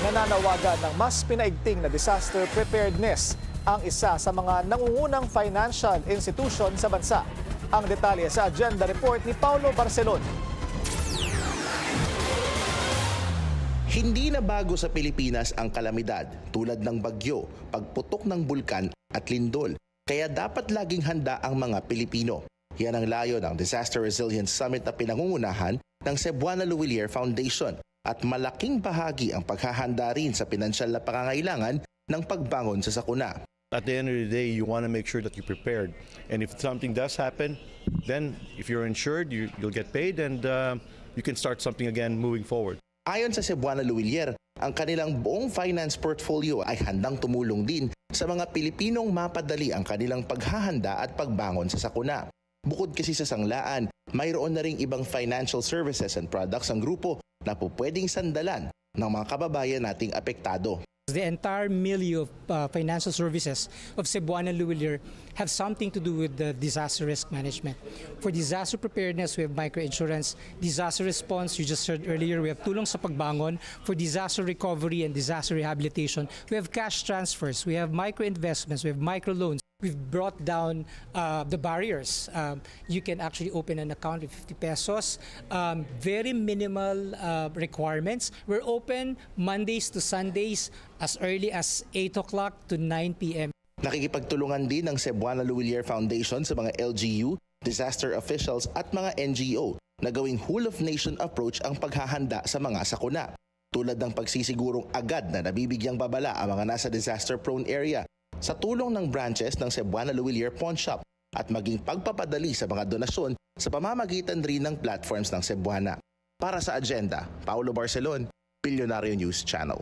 Nananawagan ng mas pinaigting na disaster preparedness ang isa sa mga nangungunang financial institution sa bansa. Ang detalye sa agenda report ni Paulo Barcelon. Hindi na bago sa Pilipinas ang kalamidad tulad ng bagyo, pagputok ng bulkan at lindol. Kaya dapat laging handa ang mga Pilipino. Yan ang layo ng Disaster Resilience Summit na pinangungunahan ng Cebuana Luwilier Foundation. At malaking bahagi ang paghahanda rin sa pinansyal na pangangailangan ng pagbangon sa sakuna. At the end of the day, you want to make sure that you're prepared. And if something does happen, then if you're insured, you'll get paid and you can start something again moving forward. Ayon sa Cebuana Luwilier, ang kanilang buong finance portfolio ay handang tumulong din sa mga Pilipinong mapadali ang kanilang paghahanda at pagbangon sa sakuna. Bukod kasi sa sanglaan, mayroon na ring ibang financial services and products ang grupo na po pwedeng sandalan ng mga kababayan nating apektado. The entire milieu of financial services of Cebuana Luwilier have something to do with the disaster risk management. For disaster preparedness, we have microinsurance. Disaster response, you just heard earlier, we have tulong sa pagbangon. For disaster recovery and disaster rehabilitation, we have cash transfers, we have microinvestments, we have microloans. We've brought down the barriers. You can actually open an account with 50 pesos. Very minimal requirements. We're open Mondays to Sundays as early as 8 o'clock to 9 p.m. Nakikipagtulungan din ng Cebuana Luwilier Foundation sa mga LGU, disaster officials at mga NGO na gawing whole of nation approach ang paghahanda sa mga sakuna. Tulad ng pagsisigurong agad na nabibigyang babala ang mga nasa disaster-prone area sa tulong ng branches ng Cebuana Luwilier Pawn Shop at maging pagpapadali sa mga donasyon sa pamamagitan rin ng platforms ng Cebuana. Para sa agenda, Paulo Barcelon, Bilyonaryo News Channel.